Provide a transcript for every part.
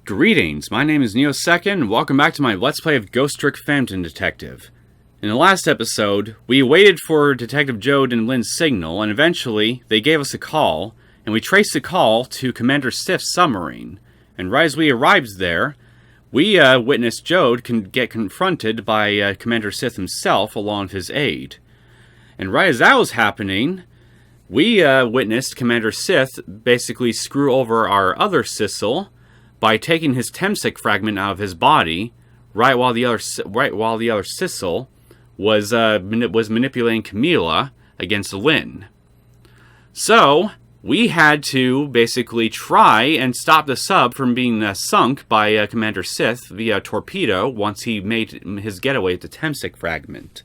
Greetings, my name is Neosekken, and welcome back to my Let's Play of Ghost Trick Phantom Detective. In the last episode, we waited for Detective Jode and Lynn's signal, and eventually, they gave us a call, and we traced the call to Commander Sif's submarine. And right as we arrived there, we witnessed Jode get confronted by Commander Sif himself along with his aide. And right as that was happening, we witnessed Commander Sif basically screw over our other Sissel by taking his Temsek fragment out of his body, right while the other Sissel was manipulating Camila against Lynn. So we had to basically try and stop the sub from being sunk by Commander Sif via torpedo once he made his getaway at the Temsek fragment.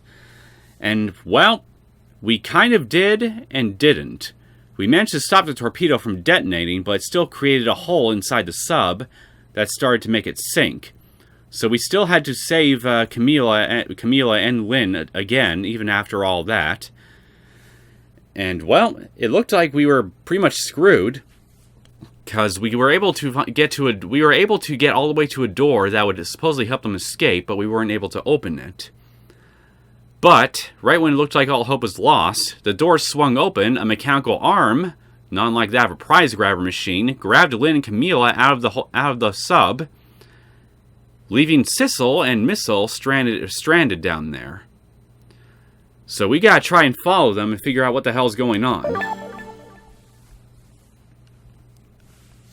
And well, we kind of did and didn't. We managed to stop the torpedo from detonating, but it still created a hole inside the sub that started to make it sink. So we still had to save Camila and Lynn again, even after all that. And well, it looked like we were pretty much screwed, because we were able to get all the way to a door that would supposedly help them escape, but we weren't able to open it. But, right when it looked like all hope was lost, the door swung open, a mechanical arm, not unlike that of a prize grabber machine, grabbed Lynn and Camila out of the sub, leaving Sissel and Missile stranded down there. So we gotta try and follow them and figure out what the hell's going on.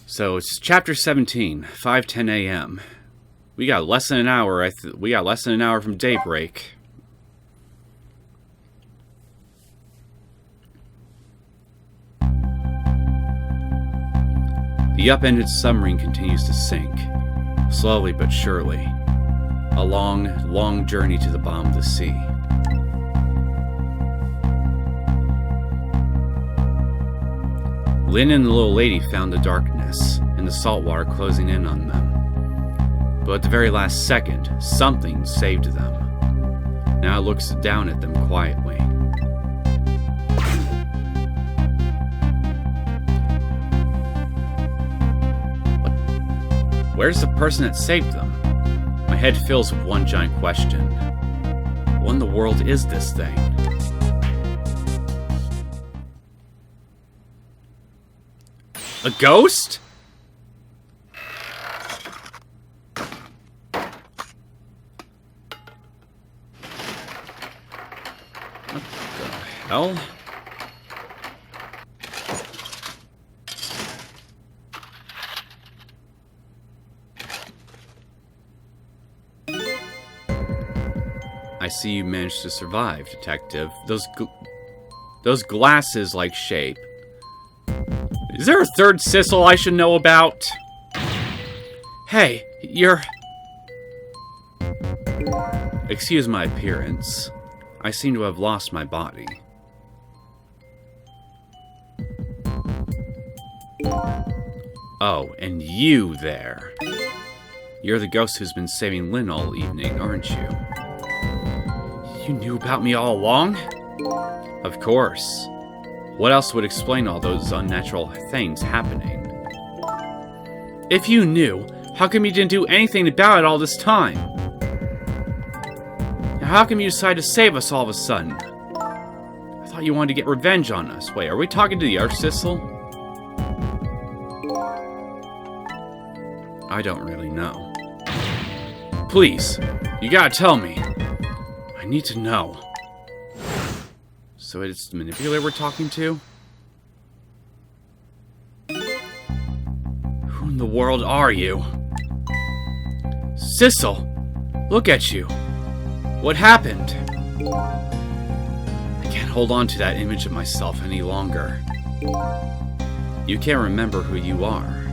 So it's chapter 17, 5:10 a.m. We got less than an hour. We got less than an hour from daybreak. The upended submarine continues to sink, slowly but surely. A long, long journey to the bottom of the sea. Lynn and the little lady found the darkness and the salt water closing in on them. But at the very last second, something saved them. Now it looks down at them quietly. Where's the person that saved them? My head fills with one giant question. What in the world is this thing? A ghost? What the hell? I see you managed to survive, Detective. Those glasses-like shape. Is there a third Sissel I should know about? Hey, you're... Excuse my appearance. I seem to have lost my body. Oh, and you there. You're the ghost who's been saving Lynn all evening, aren't you? You knew about me all along? Of course. What else would explain all those unnatural things happening? If you knew, how come you didn't do anything about it all this time? Now, how come you decided to save us all of a sudden? I thought you wanted to get revenge on us. Wait, are we talking to the other Sissel? I don't really know. Please, you gotta tell me. I need to know. So it's the Manipulator we're talking to? Who in the world are you? Sissel! Look at you! What happened? I can't hold on to that image of myself any longer. You can't remember who you are.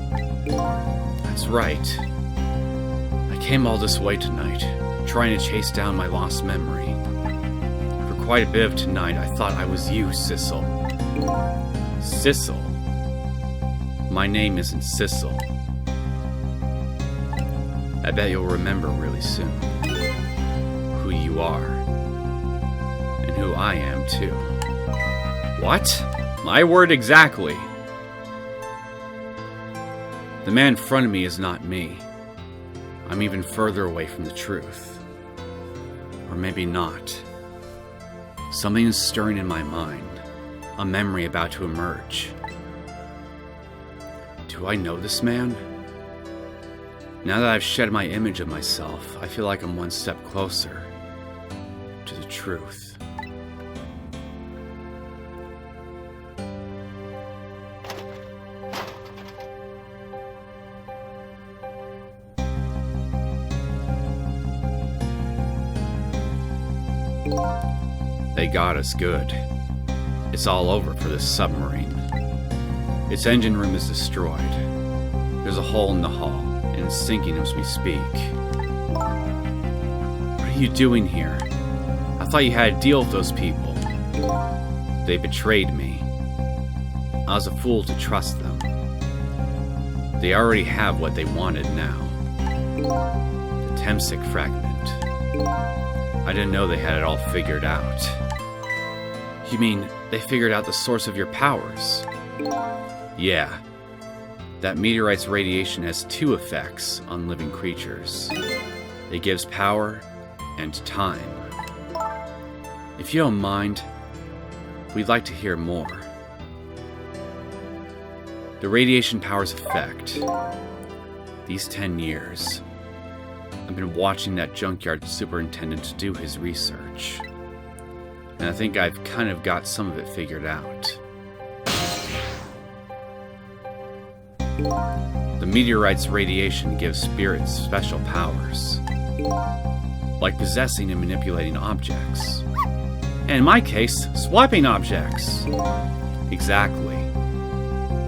That's right. I came all this way tonight, trying to chase down my lost memory. For quite a bit of tonight, I thought I was you, Sissel. Sissel? My name isn't Sissel. I bet you'll remember really soon who you are, and who I am, too. What? My word exactly. The man in front of me is not me. I'm even further away from the truth. Or maybe not. Something is stirring in my mind, a memory about to emerge. Do I know this man? Now that I've shed my image of myself, I feel like I'm one step closer to the truth. They got us good. It's all over for this submarine. Its engine room is destroyed. There's a hole in the hull, and it's sinking as we speak. What are you doing here? I thought you had a deal with those people. They betrayed me. I was a fool to trust them. They already have what they wanted now. The Neosekken fragment. I didn't know they had it all figured out. You mean they figured out the source of your powers? Yeah. That meteorite's radiation has two effects on living creatures. It gives power and time. If you don't mind, we'd like to hear more. The radiation power's effect. These 10 years, I've been watching that junkyard superintendent do his research. And I think I've kind of got some of it figured out. The meteorite's radiation gives spirits special powers, like possessing and manipulating objects. And in my case, swiping objects. Exactly.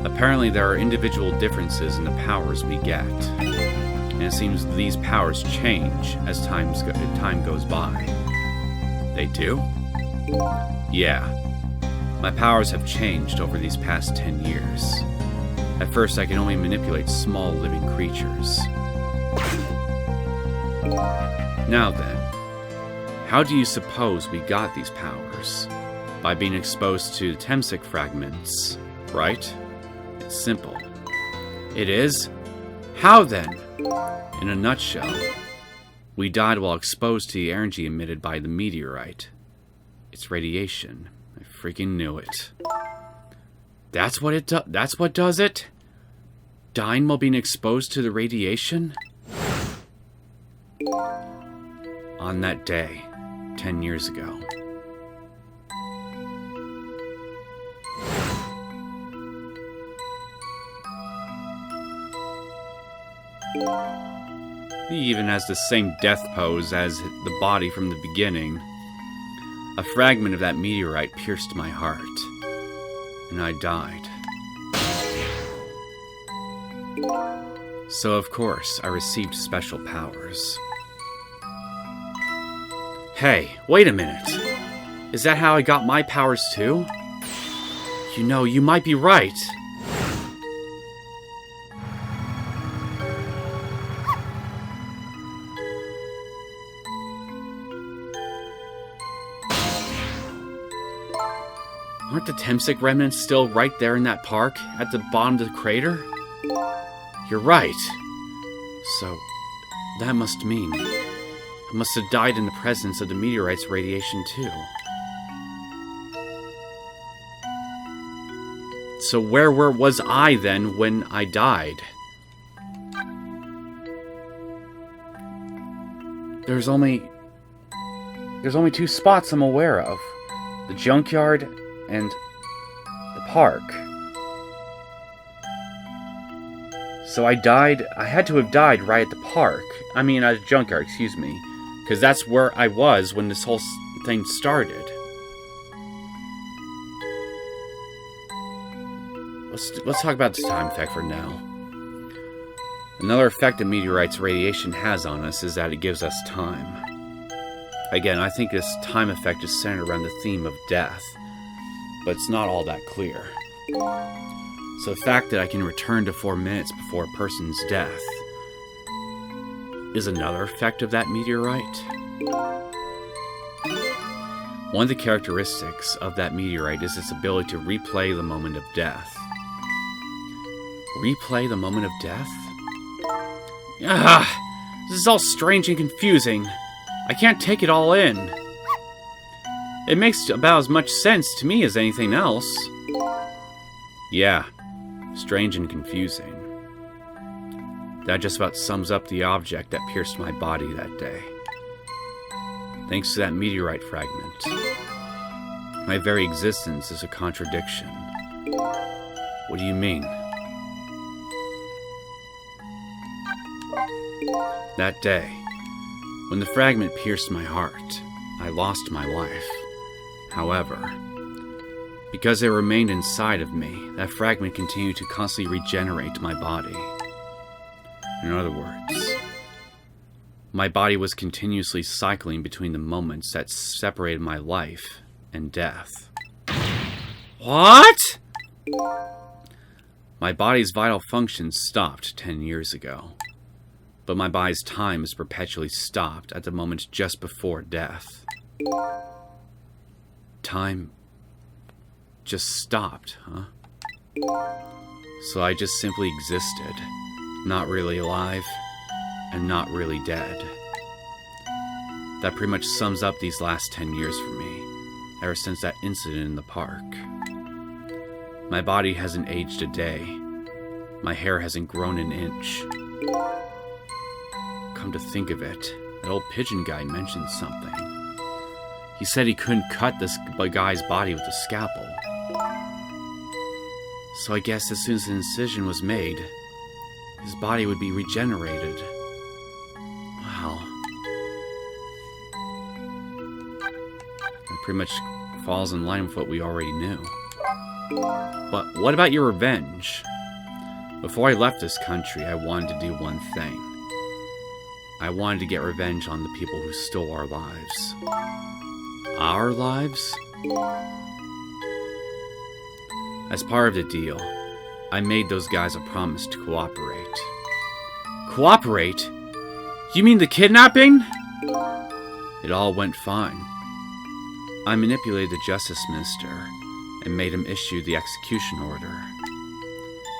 Apparently there are individual differences in the powers we get. And it seems these powers change as time goes by. They do? Yeah. My powers have changed over these past 10 years. At first, I could only manipulate small living creatures. Now then, how do you suppose we got these powers? By being exposed to the Neosekken fragments, right? It's simple. It is? How then? In a nutshell, we died while exposed to the energy emitted by the meteorite. It's radiation. I freaking knew it. That's what it does. That's what does it? Dying while being exposed to the radiation? On that day, 10 years ago. He even has the same death pose as the body from the beginning. A fragment of that meteorite pierced my heart, and I died. So of course, I received special powers. Hey, wait a minute. Is that how I got my powers too? You know, you might be right. Aren't the Neosekken remnants still right there in that park, at the bottom of the crater? You're right. So, that must mean I must have died in the presence of the meteorite's radiation too. So where was I then when I died? There's only two spots I'm aware of. The junkyard and the park. So I had to have died right at the park. I mean, at the junkyard, excuse me. Because that's where I was when this whole thing started. Let's talk about this time effect for now. Another effect that meteorite's radiation has on us is that it gives us time. Again, I think this time effect is centered around the theme of death, but it's not all that clear. So the fact that I can return to 4 minutes before a person's death is another effect of that meteorite. One of the characteristics of that meteorite is its ability to replay the moment of death. Replay the moment of death? Ah, this is all strange and confusing. I can't take it all in. It makes about as much sense to me as anything else. Yeah, strange and confusing. That just about sums up the object that pierced my body that day. Thanks to that meteorite fragment. My very existence is a contradiction. What do you mean? That day, when the fragment pierced my heart, I lost my life. However, because it remained inside of me, that fragment continued to constantly regenerate my body. In other words, my body was continuously cycling between the moments that separated my life and death. What? My body's vital functions stopped 10 years ago, but my body's time is perpetually stopped at the moment just before death. Time just stopped, huh? So I just simply existed, not really alive, and not really dead. That pretty much sums up these last 10 years for me, ever since that incident in the park. My body hasn't aged a day. My hair hasn't grown an inch. Come to think of it, that old pigeon guy mentioned something. He said he couldn't cut this guy's body with a scalpel. So I guess as soon as an incision was made, his body would be regenerated. Wow. It pretty much falls in line with what we already knew. But what about your revenge? Before I left this country, I wanted to do one thing. I wanted to get revenge on the people who stole our lives. Our lives? As part of the deal, I made those guys a promise to cooperate. Cooperate? You mean the kidnapping? It all went fine. I manipulated the justice minister and made him issue the execution order.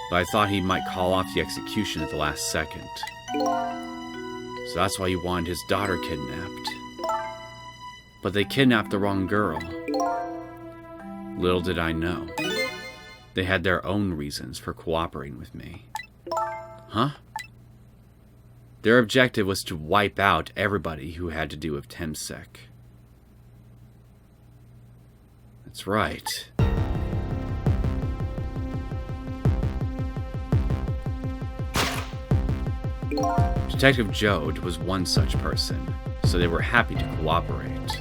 But I thought he might call off the execution at the last second. So that's why he wanted his daughter kidnapped. But they kidnapped the wrong girl. Little did I know, they had their own reasons for cooperating with me. Huh? Their objective was to wipe out everybody who had to do with Temsek. That's right. Detective Jode was one such person, so they were happy to cooperate.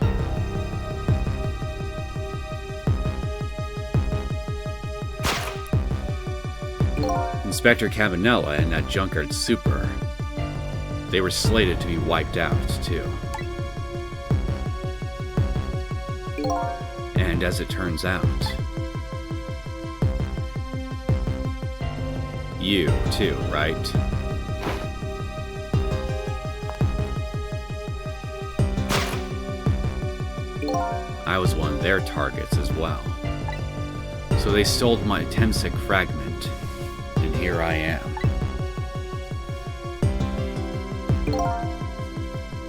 Inspector Cabanella and that Junkard super, they were slated to be wiped out, too. And as it turns out, you, too, right? I was one of their targets as well. So they stole my Temsek fragment, and here I am.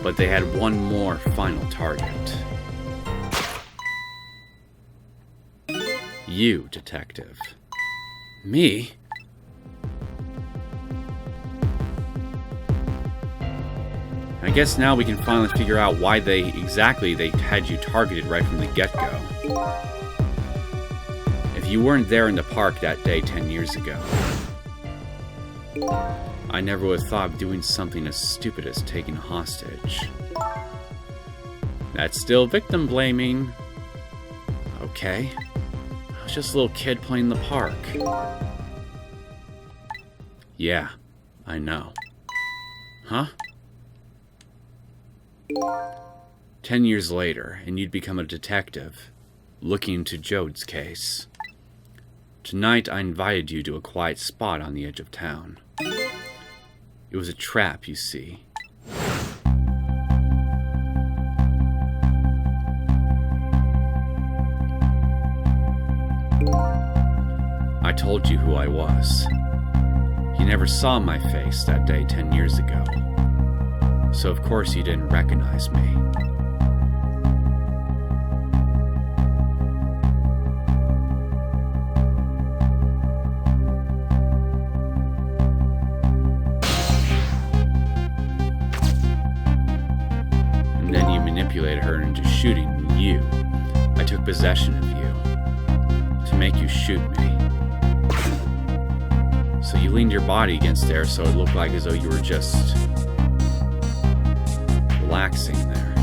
But they had one more final target. You, detective. Me? I guess now we can finally figure out why they had you targeted right from the get-go. If you weren't there in the park that day 10 years ago, I never would have thought of doing something as stupid as taking a hostage. That's still victim blaming. Okay. I was just a little kid playing in the park. Yeah, I know. Huh? 10 years later, and you'd become a detective, looking into Jode's case. Tonight, I invited you to a quiet spot on the edge of town. It was a trap, you see. I told you who I was. never saw my face that day 10 years ago, so of course you didn't recognize me. And then you manipulated her into shooting you. I took possession of you to make you shoot me. So you leaned your body against there so it looked like as though you were just relaxing there.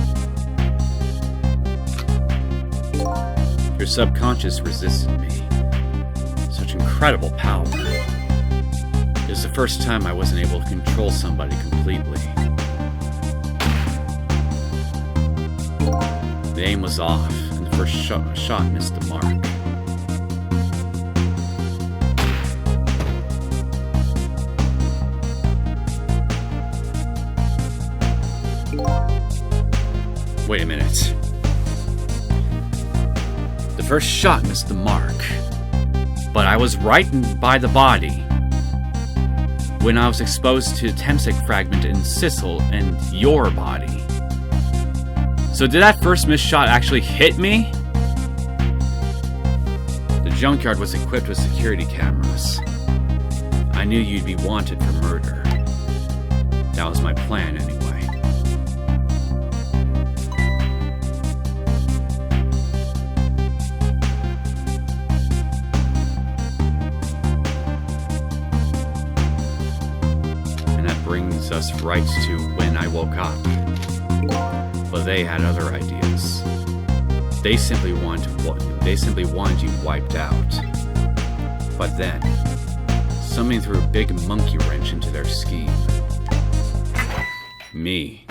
Your subconscious resisted me. Such incredible power. It was the first time I wasn't able to control somebody completely. The aim was off, and the first shot missed the mark. Wait a minute. The first shot missed the mark, but I was right by the body when I was exposed to the Temsek fragment in Sissel and your body. So did that first missed shot actually hit me? The junkyard was equipped with security cameras. I knew you'd be wanted for murder. That was my plan anyway. Brings us right to when I woke up. But they had other ideas. They simply wanted you wiped out. But then, somebody threw a big monkey wrench into their scheme. Me.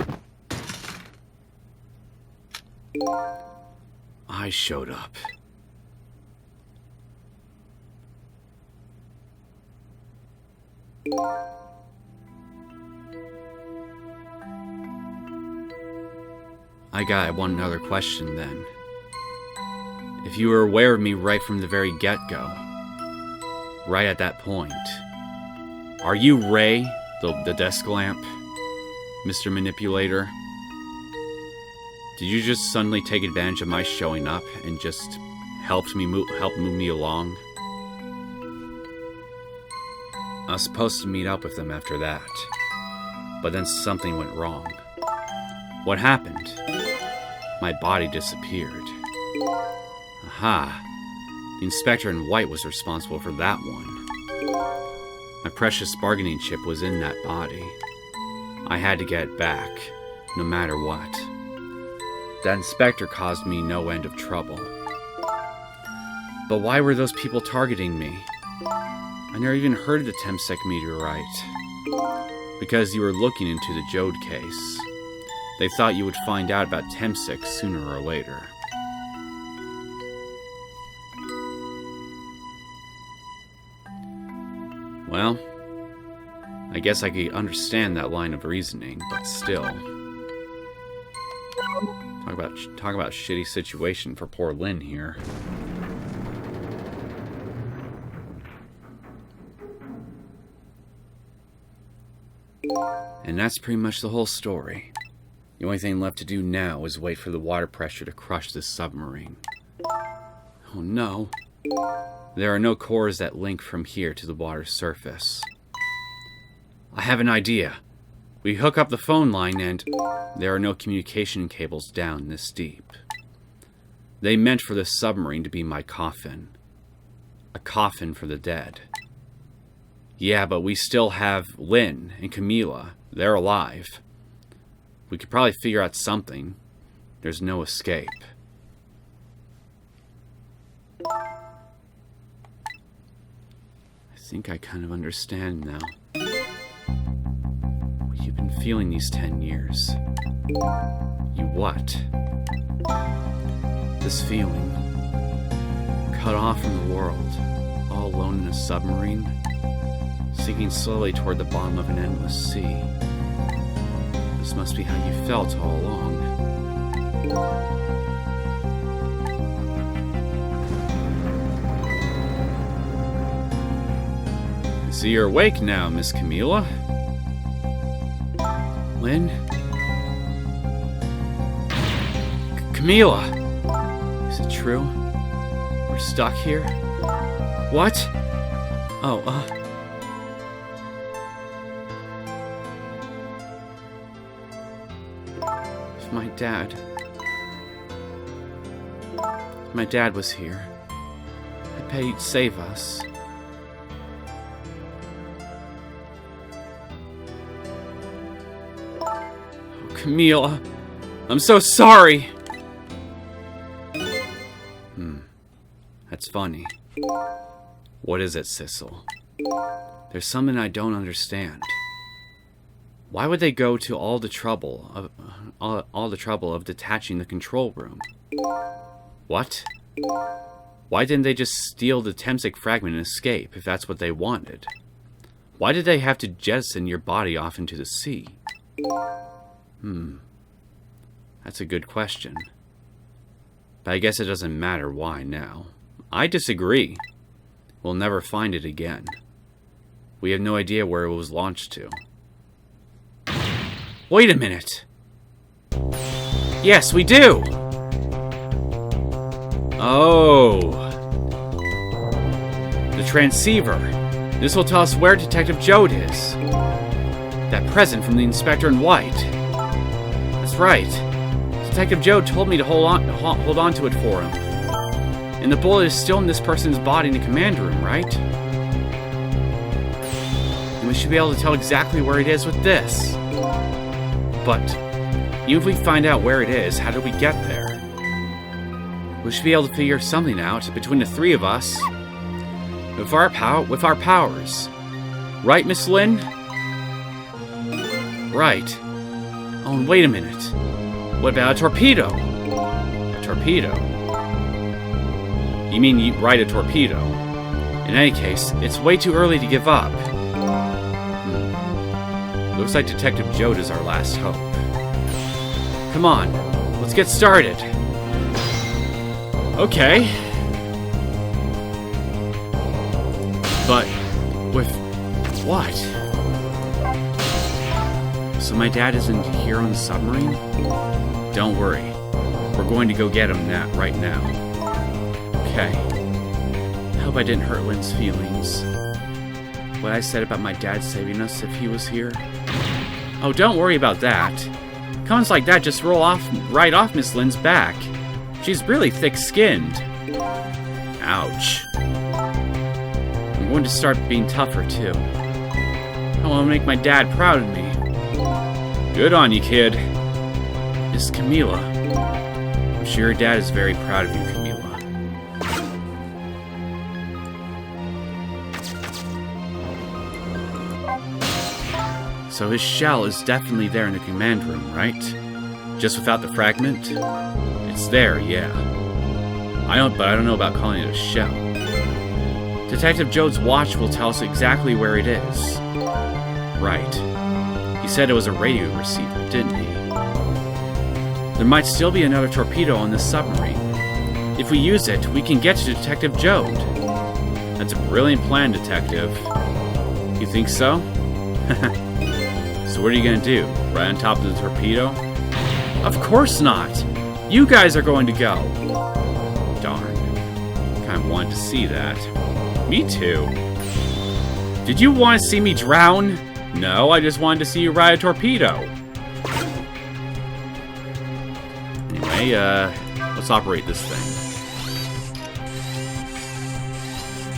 I showed up. I got one other question then. If you were aware of me right from the very get-go, right at that point, are you Ray, the desk lamp, Mr. Manipulator? Did you just suddenly take advantage of my showing up and just help move me along? I was supposed to meet up with them after that, but then something went wrong. What happened? My body disappeared. Aha! The inspector in white was responsible for that one. My precious bargaining chip was in that body. I had to get it back, no matter what. That inspector caused me no end of trouble. But why were those people targeting me? I never even heard of the Temsek meteorite. Because you were looking into the Jode case. They thought you would find out about Temsek sooner or later. Well, I guess I could understand that line of reasoning, but still. Talk about shitty situation for poor Lynn here. And that's pretty much the whole story. The only thing left to do now is wait for the water pressure to crush this submarine. Oh no. There are no cores that link from here to the water's surface. I have an idea. We hook up the phone line and there are no communication cables down this deep. They meant for the submarine to be my coffin. A coffin for the dead. Yeah, but we still have Lynn and Camila. They're alive. We could probably figure out something. There's no escape. I think I kind of understand now. What you've been feeling these 10 years. You what? This feeling. Cut off from the world. All alone in a submarine. Sinking slowly toward the bottom of an endless sea. This must be how you felt all along. So you're awake now, Miss Camila. Lynn? Camila! Is it true? We're stuck here? What? Oh, If my dad was here, I bet he'd save us. Oh, Camila, I'm so sorry! That's funny. What is it, Sissel? There's something I don't understand. Why would they go to all the trouble of detaching the control room? What? Why didn't they just steal the Temsik fragment and escape, if that's what they wanted? Why did they have to jettison your body off into the sea? That's a good question. But I guess it doesn't matter why now. I disagree. We'll never find it again. We have no idea where it was launched to. Wait a minute! Yes, we do! Oh! The transceiver. This will tell us where Detective Jode is. That present from the Inspector in White. That's right. Detective Jode told me to hold on to it for him. And the bullet is still in this person's body in the command room, right? And we should be able to tell exactly where it is with this. But, even if we find out where it is, how do we get there? We should be able to figure something out between the three of us. With our powers. Right, Miss Lynn? Right. Oh, and wait a minute. What about a torpedo? A torpedo? You mean you ride a torpedo? In any case, it's way too early to give up. Looks like Detective Jode is our last hope. Come on, let's get started. Okay. But with what? So my dad isn't here on the submarine? Don't worry. We're going to go get him right now. Okay. I hope I didn't hurt Lynn's feelings. What I said about my dad saving us if he was here? Oh, don't worry about that. Comments like that just roll right off Miss Lynn's back. She's really thick-skinned. Ouch. I'm going to start being tougher, too. I want to make my dad proud of me. Good on you, kid. Miss Camila. I'm sure your dad is very proud of you, Camila. So his shell is definitely there in the command room, right? Just without the fragment? It's there, yeah. But I don't know about calling it a shell. Detective Jode's watch will tell us exactly where it is. Right. He said it was a radio receiver, didn't he? There might still be another torpedo on this submarine. If we use it, we can get to Detective Jode. That's a brilliant plan, Detective. You think so? So what are you gonna do? Right on top of the torpedo? Of course not! You guys are going to go! Darn. Kinda wanted to see that. Me too. Did you want to see me drown? No, I just wanted to see you ride a torpedo. Anyway, let's operate this thing.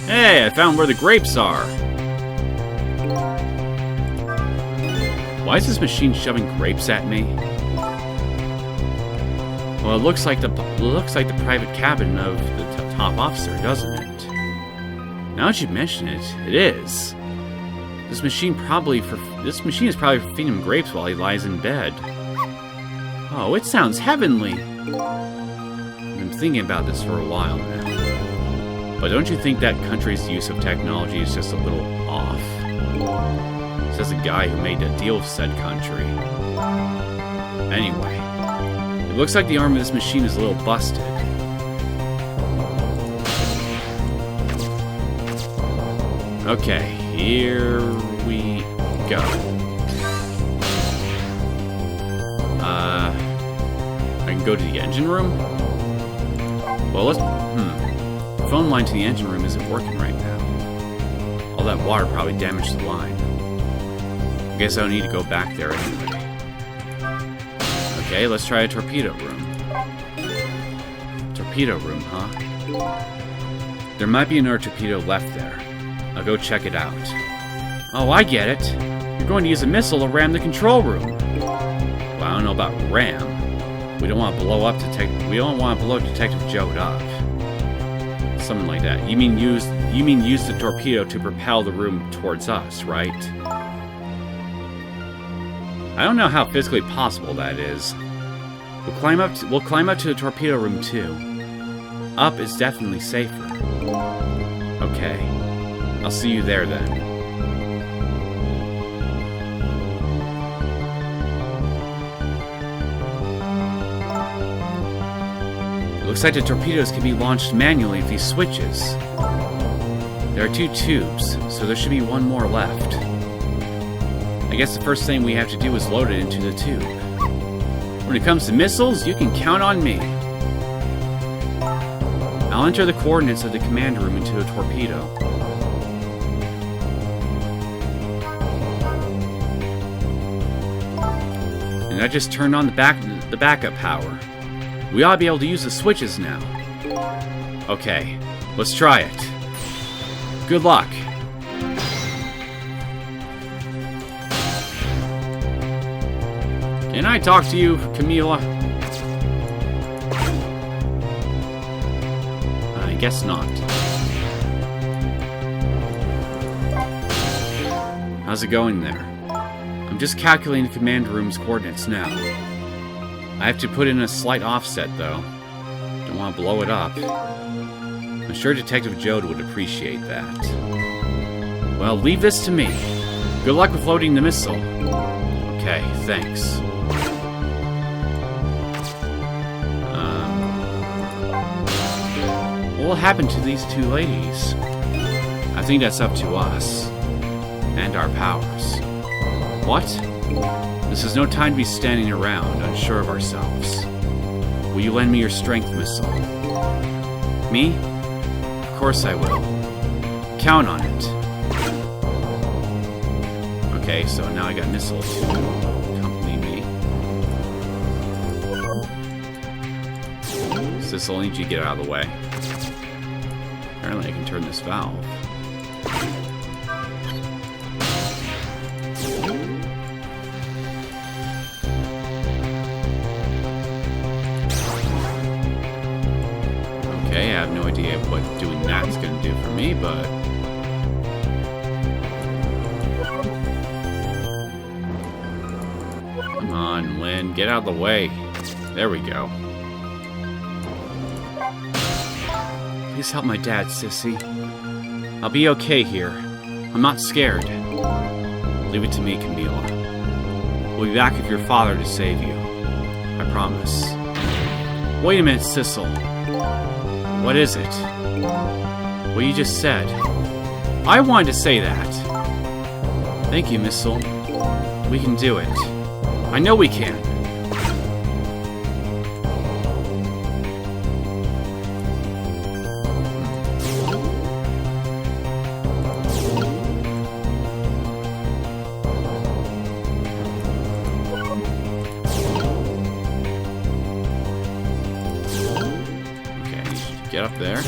Hey, I found where the grapes are! Why is this machine shoving grapes at me? Well, it looks like the private cabin of the top officer, doesn't it? Now that you mention it, it is. This machine is probably feeding him grapes while he lies in bed. Oh, it sounds heavenly. I've been thinking about this for a while now. But don't you think that country's use of technology is just a little off? Says a guy who made a deal with said country. Anyway, it looks like the arm of this machine is a little busted. Okay, Here we go. I can go to the engine room? Well, let's... The phone line to the engine room isn't working right now. All that water probably damaged the line. I guess I don't need to go back there anyway. Okay, let's try a torpedo room. Torpedo room, huh? There might be another torpedo left there. I'll go check it out. Oh, I get it. You're going to use a missile to ram the control room. Well, I don't know about ram. We don't want to blow up Detective Jode up. Something like that. You mean use the torpedo to propel the room towards us, right? I don't know how physically possible that is. We'll climb up to the torpedo room too. Up is definitely safer. Okay. I'll see you there then. Looks like the torpedoes can be launched manually with these switches. There are 2 tubes, so there should be 1 more left. I guess the first thing we have to do is load it into the tube. When it comes to missiles, you can count on me. I'll enter the coordinates of the command room into a torpedo. And I just turned on the backup power. We ought to be able to use the switches now. Okay, let's try it. Good luck. Can I talk to you, Camila? I guess not. How's it going there? I'm just calculating the command room's coordinates now. I have to put in a slight offset, though. Don't want to blow it up. I'm sure Detective Jode would appreciate that. Well, leave this to me. Good luck with loading the missile. Okay, thanks. What will happen to these 2 ladies? I think that's up to us. And our powers. What? This is no time to be standing around, unsure of ourselves. Will you lend me your strength missile? Me? Of course I will. Count on it. Okay, so now I got missile to accompany me. Sissel, I need you to get out of the way. Apparently I can turn this valve. Okay, I have no idea what doing that is going to do for me, but... Come on, Lynn, get out of the way. There we go. Please help my dad, Sissy. I'll be okay here. I'm not scared. Leave it to me, Camila. We'll be back with your father to save you. I promise. Wait a minute, Sissel. What is it? What you just said. I wanted to say that. Thank you, Missile. We can do it. I know we can. Get up there.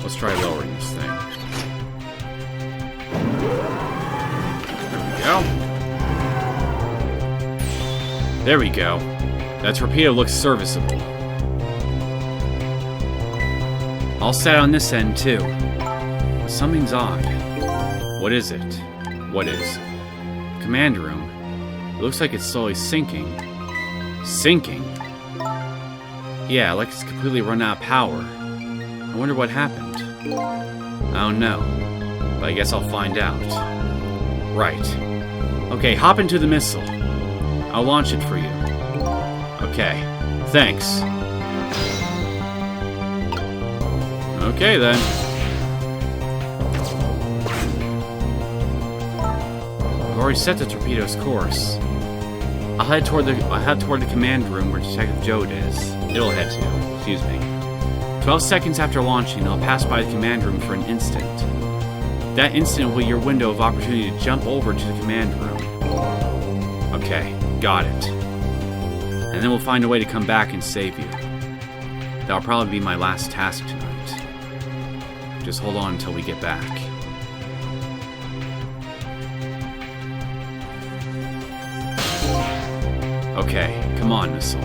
Let's try lowering this thing. There we go. That torpedo looks serviceable. All set on this end, too. But something's odd. What is it? What is? Command room. It looks like it's slowly sinking. Sinking? Yeah, like it's completely run out of power. I wonder what happened. I don't know. But I guess I'll find out. Right. Okay, hop into the missile. I'll launch it for you. Okay. Thanks. Okay, then. I've already set the torpedo's course. I'll head toward the command room where Detective Jode is. It'll head to. Excuse me. 12 seconds after launching, I'll pass by the command room for an instant. That instant will be your window of opportunity to jump over to the command room. Okay, got it. And then we'll find a way to come back and save you. That'll probably be my last task tonight. Just hold on until we get back. Okay, come on, Missile.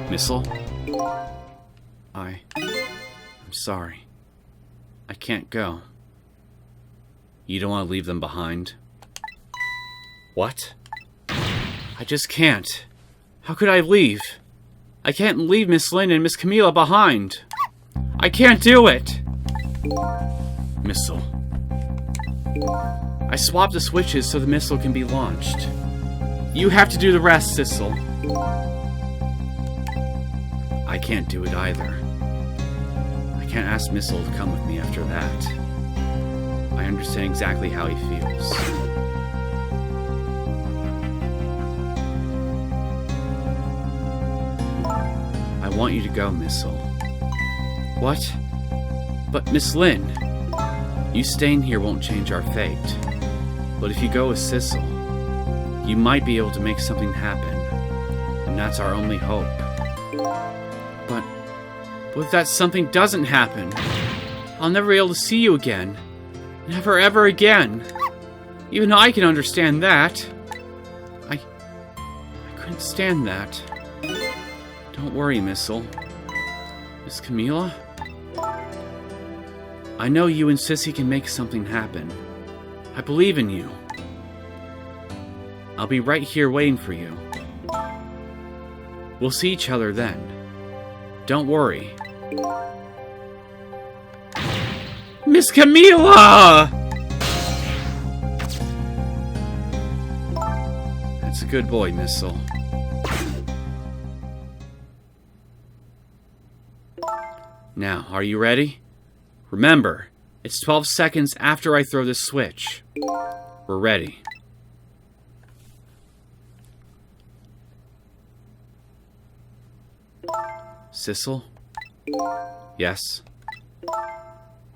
Missile? I'm sorry. I can't go. You don't want to leave them behind? What? I just can't. How could I leave? I can't leave Miss Lynn and Miss Camila behind. I can't do it! Missile. I swapped the switches so the missile can be launched. You have to do the rest, Sissel. I can't do it either. I can't ask Missile to come with me after that. I understand exactly how he feels. I want you to go, Missile. What? But Miss Lynn, you staying here won't change our fate. But if you go with Sissel, you might be able to make something happen. And that's our only hope. But if that something doesn't happen, I'll never be able to see you again. Never ever again. Even I can understand that. I couldn't stand that. Don't worry, Missile. Miss Camila? I know you and Sissy can make something happen. I believe in you. I'll be right here waiting for you. We'll see each other then. Don't worry. Miss Camila! That's a good boy, Missile. Now, are you ready? Remember, it's 12 seconds after I throw this switch. We're ready. Sissel? Yes?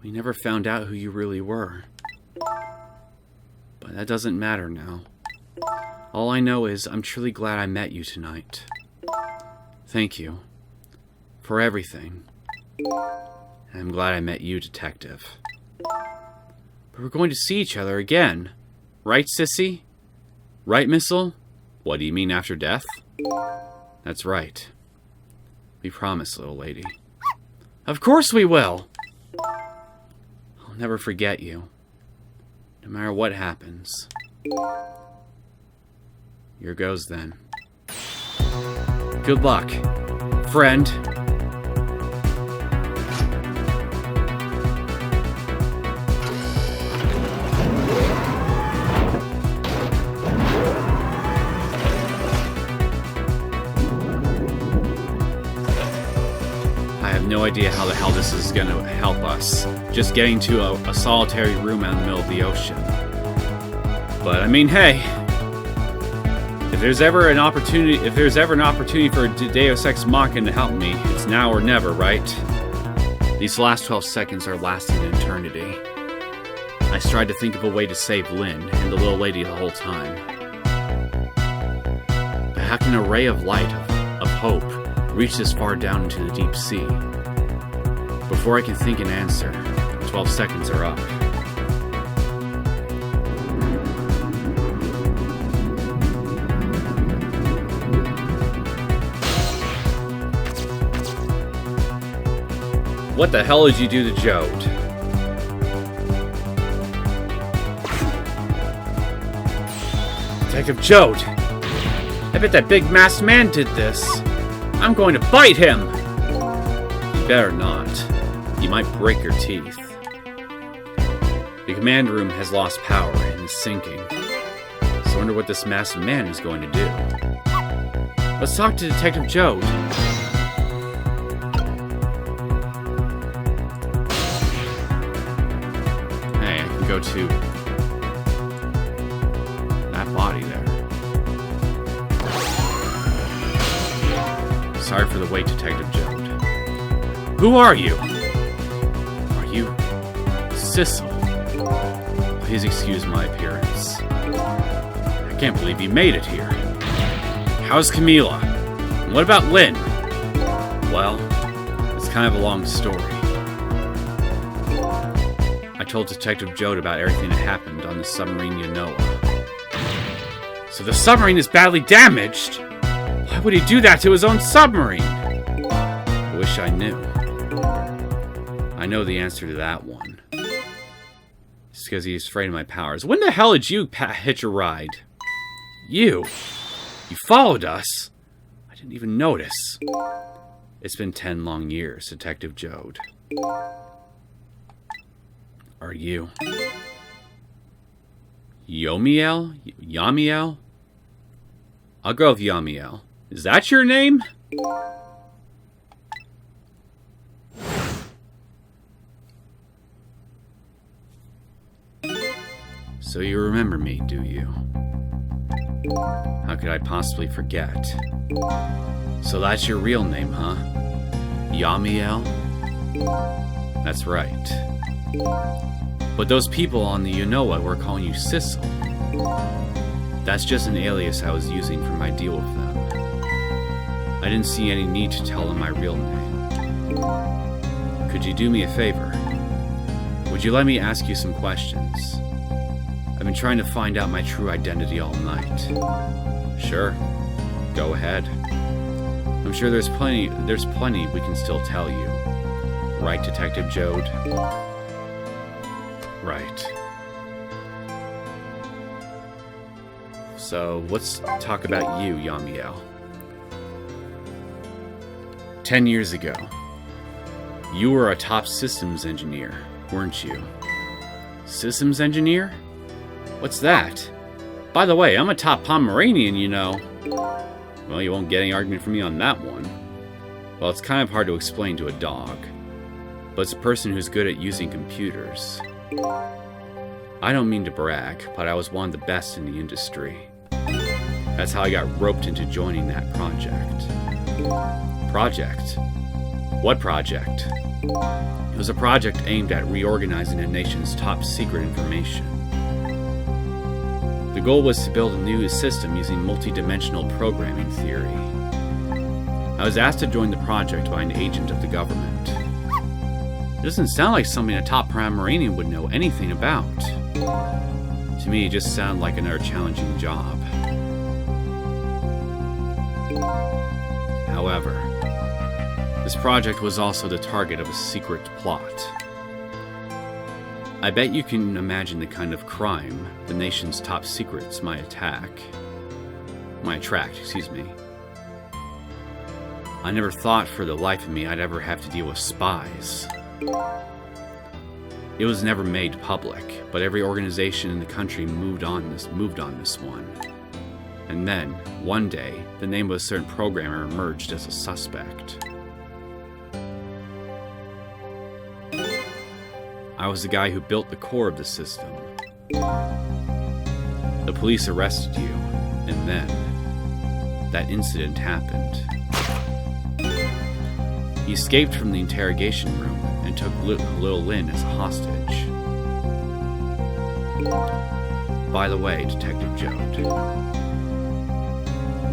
We never found out who you really were. But that doesn't matter now. All I know is I'm truly glad I met you tonight. Thank you. For everything. And I'm glad I met you, Detective. But we're going to see each other again. Right, Sissy? Right, Missile? What do you mean after death? That's right. We promise, little lady. Of course we will! I'll never forget you. No matter what happens. Here goes then. Good luck, friend. No idea how the hell this is going to help us. Just getting to a solitary room out in the middle of the ocean. But I mean, hey, if there's ever an opportunity for Deus Ex Machina to help me, it's now or never, right? These last 12 seconds are lasting an eternity. I tried to think of a way to save Lynn and the little lady the whole time. But how can a ray of light of hope reach this far down into the deep sea? Before I can think and answer, 12 seconds are up. What the hell did you do to Jode? Detective Jode! I bet that big masked man did this. I'm going to bite him! You better not. You might break your teeth. The command room has lost power and is sinking. So I wonder what this masked man is going to do. Let's talk to Detective Jode. go to that body there. Sorry for the wait, Detective Joad. Who are you? Are you Sissel? Please excuse my appearance. I can't believe you made it here. How's Camila? And what about Lynn? Well, it's kind of a long story. I told Detective Joad about everything that happened on the submarine Yanoa. So the submarine is badly damaged? Why would he do that to his own submarine? I wish I knew. I know the answer to that one. It's because he's afraid of my powers. When the hell did you hitch a ride? You followed us? I didn't even notice. It's been 10 long years, Detective Joad. Are you Yomiel? Yamiel? I'll go with Yamiel. Is that your name? So you remember me, do you? How could I possibly forget? So that's your real name, huh? Yamiel? That's right. But those people on the Yanoa were calling you Sissel. That's just an alias I was using for my deal with them. I didn't see any need to tell them my real name. Could you do me a favor? Would you let me ask you some questions? I've been trying to find out my true identity all night. Sure. Go ahead. I'm sure there's plenty we can still tell you. Right, Detective Joad? Right. So, let's talk about you, Yamiel. 10 years ago, you were a top systems engineer, weren't you? Systems engineer? What's that? By the way, I'm a top Pomeranian, you know. Well, you won't get any argument from me on that one. Well, it's kind of hard to explain to a dog. But it's a person who's good at using computers. I don't mean to brag, but I was one of the best in the industry. That's how I got roped into joining that project. Project? What project? It was a project aimed at reorganizing the nation's top secret information. The goal was to build a new system using multi-dimensional programming theory. I was asked to join the project by an agent of the government. It doesn't sound like something a top Pomeranian would know anything about. To me, it just sounded like another challenging job. However, this project was also the target of a secret plot. I bet you can imagine the kind of crime the nation's top secrets might attract, excuse me. I never thought for the life of me I'd ever have to deal with spies. It was never made public, but every organization in the country moved on this one. And then, one day, the name of a certain programmer emerged as a suspect. I was the guy who built the core of the system. The police arrested you, and then that incident happened. He escaped from the interrogation room and took little Lynn as a hostage. By the way, Detective Joad,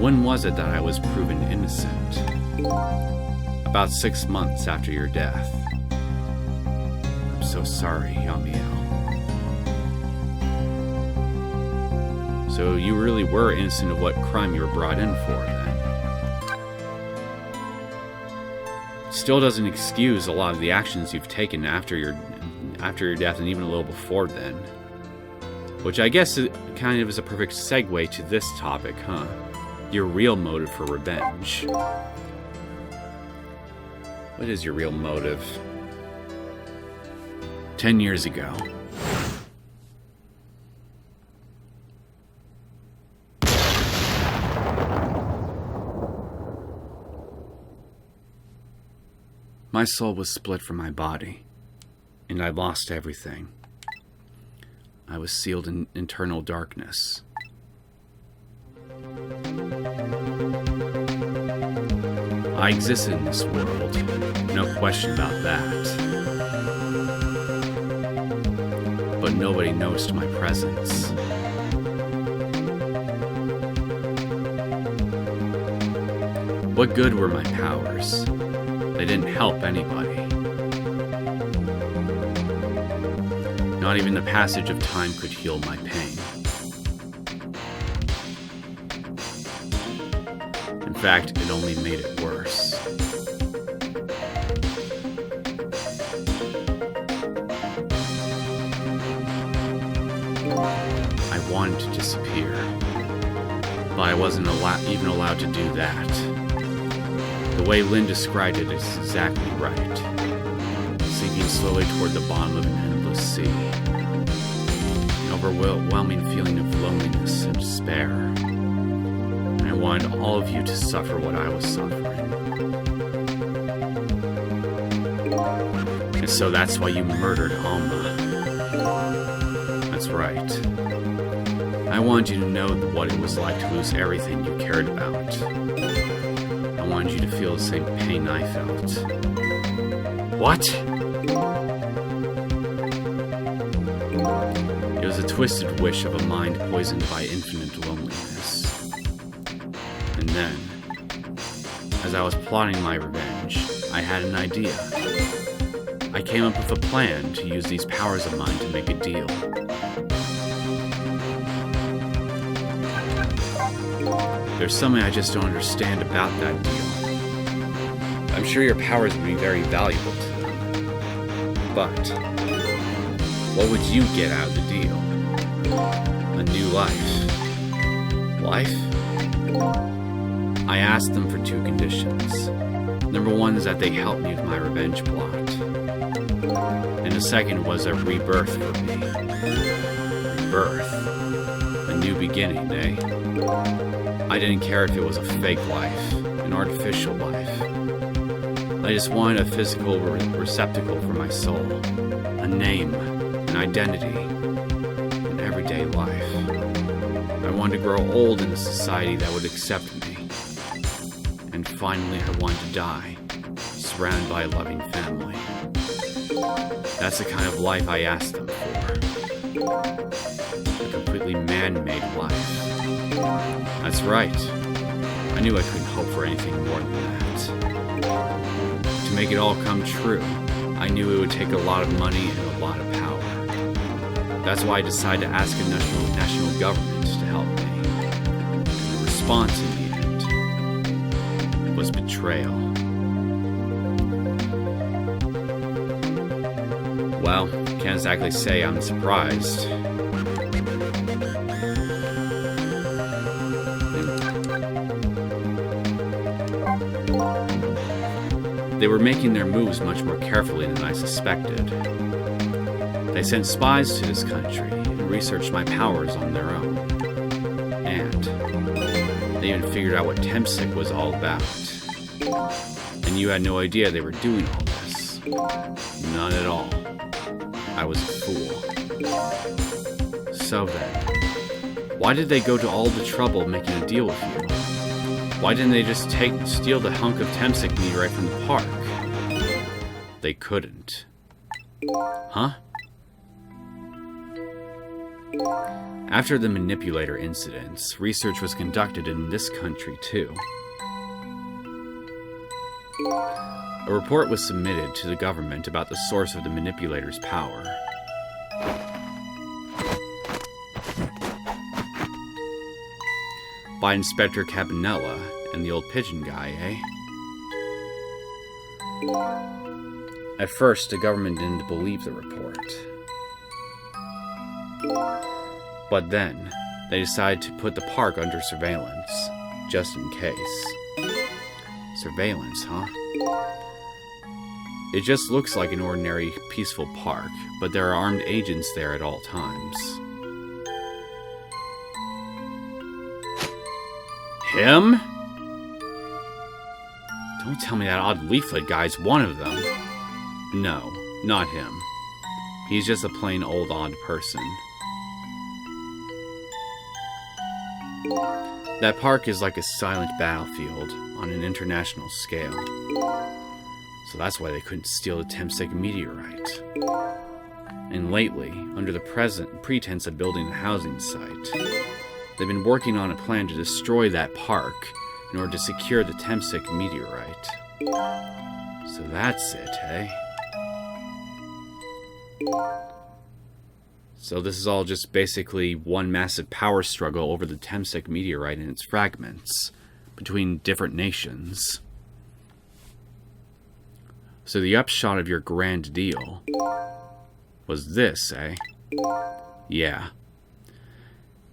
when was it that I was proven innocent? About 6 months after your death. I'm so sorry, Yamiel. So you really were innocent of what crime you were brought in for, then? Still doesn't excuse a lot of the actions you've taken after your death and even a little before then. Which I guess kind of is a perfect segue to this topic, huh? Your real motive for revenge. What is your real motive? 10 years ago. My soul was split from my body, and I lost everything. I was sealed in eternal darkness. I existed in this world, no question about that. But nobody noticed my presence. What good were my powers? They didn't help anybody. Not even the passage of time could heal my pain. In fact, it only made it worse. I wanted to disappear, but I wasn't even allowed to do that. The way Lynn described it is exactly right. Sinking slowly toward the bottom of an endless sea. An overwhelming feeling of loneliness and despair. And I wanted all of you to suffer what I was suffering. And so that's why you murdered Alma. That's right. I wanted you to know what it was like to lose everything you cared about. I wanted you to feel the same pain I felt. What? It was a twisted wish of a mind poisoned by infinite loneliness. And then, as I was plotting my revenge, I had an idea. I came up with a plan to use these powers of mine to make a deal. There's something I just don't understand about that deal. I'm sure your powers would be very valuable to them. But what would you get out of the deal? A new life. Life? I asked them for 2 conditions. Number 1 is that they help me with my revenge plot. And the second was a rebirth for me. Rebirth. A new beginning, eh? I didn't care if it was a fake life, an artificial life. I just wanted a physical receptacle for my soul, a name, an identity, an everyday life. I wanted to grow old in a society that would accept me. And finally, I wanted to die, surrounded by a loving family. That's the kind of life I asked them for. A completely man-made life. That's right. I knew I couldn't hope for anything more than that. To make it all come true, I knew it would take a lot of money and a lot of power. That's why I decided to ask a national government to help me. And the response in the end was betrayal. Well, can't exactly say I'm surprised. They were making their moves much more carefully than I suspected. They sent spies to this country and researched my powers on their own. And they even figured out what Temsic was all about. And you had no idea they were doing all this. None at all. I was a fool. So then, why did they go to all the trouble of making a deal with you? Why didn't they just steal the hunk of Temsic meat right from the park? They couldn't. Huh? After the Manipulator incidents, research was conducted in this country too. A report was submitted to the government about the source of the Manipulator's power. By Inspector Cabanella and the old pigeon guy, eh? At first, the government didn't believe the report. But then, they decided to put the park under surveillance, just in case. Surveillance, huh? It just looks like an ordinary, peaceful park, but there are armed agents there at all times. Him? Don't tell me that odd leaflet guy's one of them. No, not him. He's just a plain old odd person. That park is like a silent battlefield on an international scale. So that's why they couldn't steal the Temsek meteorite. And lately, under the pretense of building a housing site, they've been working on a plan to destroy that park in order to secure the Temsek meteorite. So that's it, eh? So this is all just basically one massive power struggle over the Temsek meteorite and its fragments between different nations. So the upshot of your grand deal was this, eh? Yeah.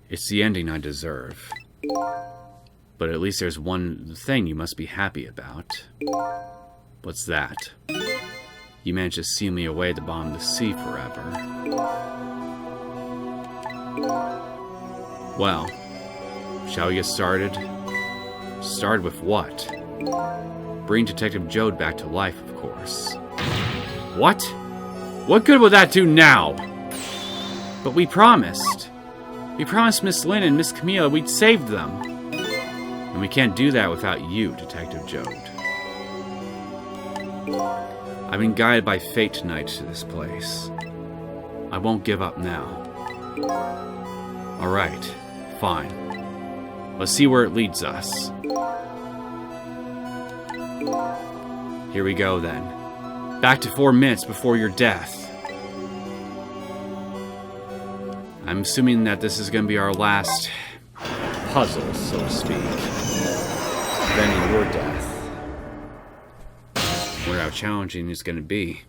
It's the ending I deserve. But at least there's one thing you must be happy about. What's that? You managed to seal me away at the bottom of the sea forever. Well, shall we get started? Start with what? Bring Detective Jode back to life, of course. What? What good will that do now? But we promised. We promised Miss Lynn and Miss Camilla we'd saved them. And we can't do that without you, Detective Jode. I've been guided by fate tonight to this place. I won't give up now. Alright, fine. Let's see where it leads us. Here we go then. Back to 4 minutes before your death. I'm assuming that this is going to be our last puzzle, so to speak. Then your death. Wonder how challenging it's going to be.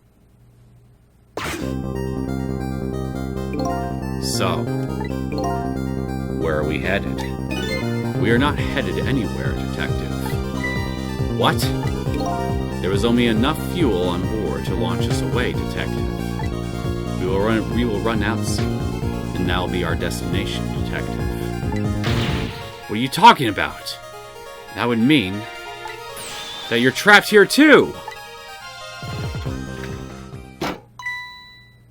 So, where are we headed? We are not headed anywhere, Detective. What? There was only enough fuel on board to launch us away, Detective. We will run out soon, and that'll be our destination, Detective. What are you talking about? That would mean that you're trapped here too!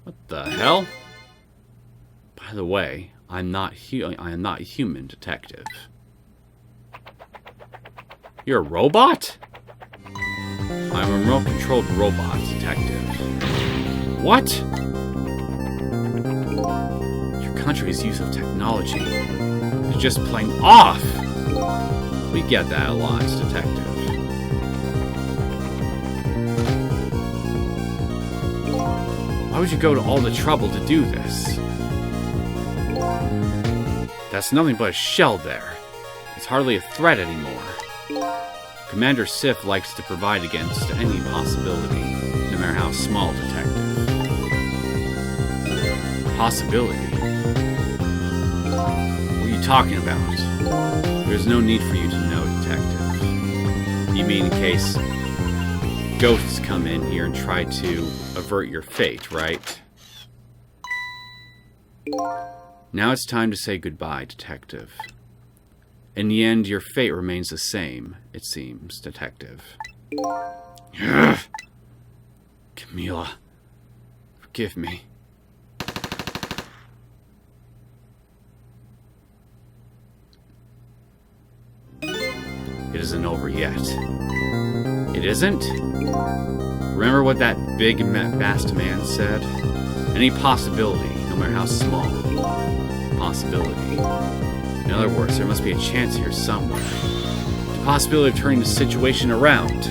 What the hell? By the way, I am not human, Detective. You're a robot? I'm a remote-controlled robot, Detective. What? Your country's use of technology is just plain off! We get that a lot, Detective. Why would you go to all the trouble to do this? That's nothing but a shell there. It's hardly a threat anymore. Commander Sif likes to provide against any possibility, no matter how small, Detective. Possibility? What are you talking about? There's no need for you to know, Detective. You mean in case ghosts come in here and try to avert your fate, right? Now it's time to say goodbye, Detective. In the end, your fate remains the same, it seems, Detective. Camilla, forgive me. It isn't over yet. It isn't? Remember what that big, vast man said? Any possibility, no matter how small. Possibility. In other words, there must be a chance here somewhere. The possibility of turning the situation around.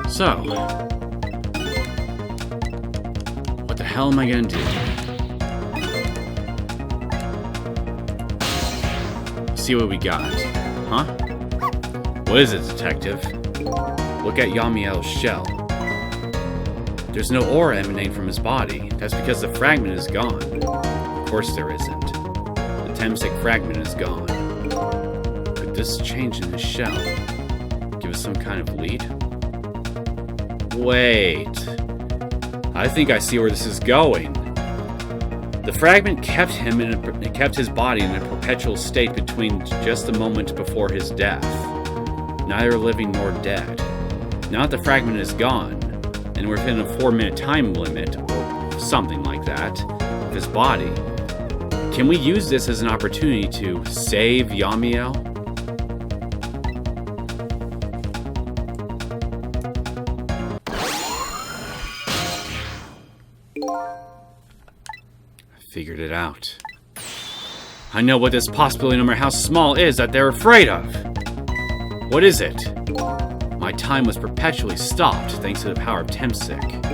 So, what the hell am I gonna do? See what we got, huh? What is it, Detective? Look at Yamiel's shell. There's no aura emanating from his body. That's because the fragment is gone. Of course there isn't. The Temsek fragment is gone. Could this change in his shell give us some kind of lead? Wait. I think I see where this is going. The fragment kept his body in a perpetual state between just the moment before his death. neither living nor dead. Now that the fragment is gone, and we're within a 4-minute time limit, or something like that, of his body, can we use this as an opportunity to save Yamiel? I figured it out. I know what this possibility, no matter how small, is that they're afraid of. What is it? My time was perpetually stopped thanks to the power of Temsik.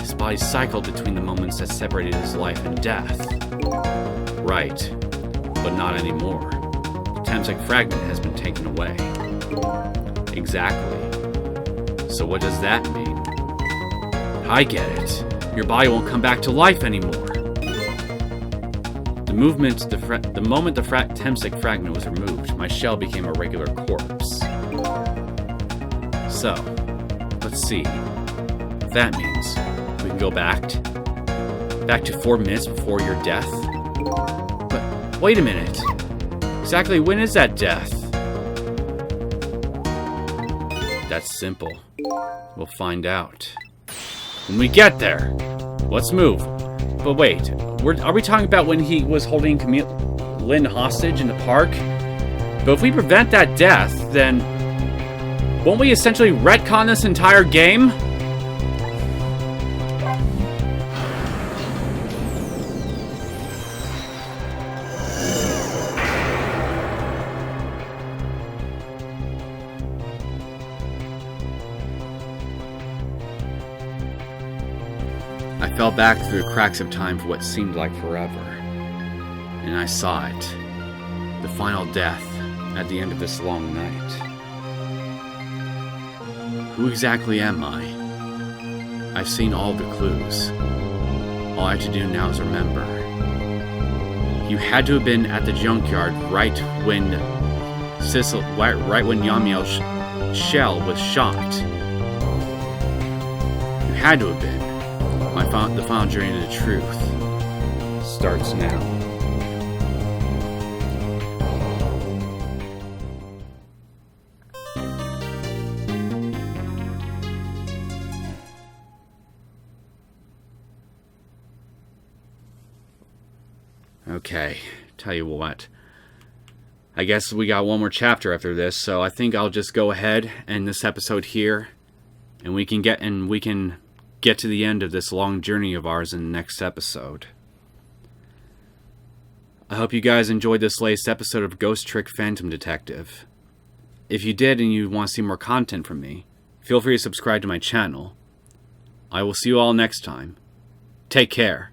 His body cycled between the moments that separated his life and death. Right, but not anymore. The Temsik fragment has been taken away. Exactly. So what does that mean? I get it. Your body won't come back to life anymore. The moment the Temsik fragment was removed, my shell became a regular corpse. So, let's see. That means we can go back to 4 minutes before your death. But wait a minute. Exactly when is that death? That's simple. We'll find out when we get there. Let's move. But wait, are we talking about when he was holding Lynn hostage in the park? But if we prevent that death, then won't we essentially retcon this entire game? I fell back through the cracks of time for what seemed like forever. And I saw it. The final death at the end of this long night. Who exactly am I? I've seen all the clues. All I have to do now is remember. You had to have been at the junkyard right when Yamiel's shell was shot. You had to have been. The final journey to the truth starts now. Okay, tell you what. I guess we got one more chapter after this, so I think I'll just go ahead and end this episode here, and we can get to the end of this long journey of ours in the next episode. I hope you guys enjoyed this latest episode of Ghost Trick Phantom Detective. If you did and you want to see more content from me, feel free to subscribe to my channel. I will see you all next time. Take care.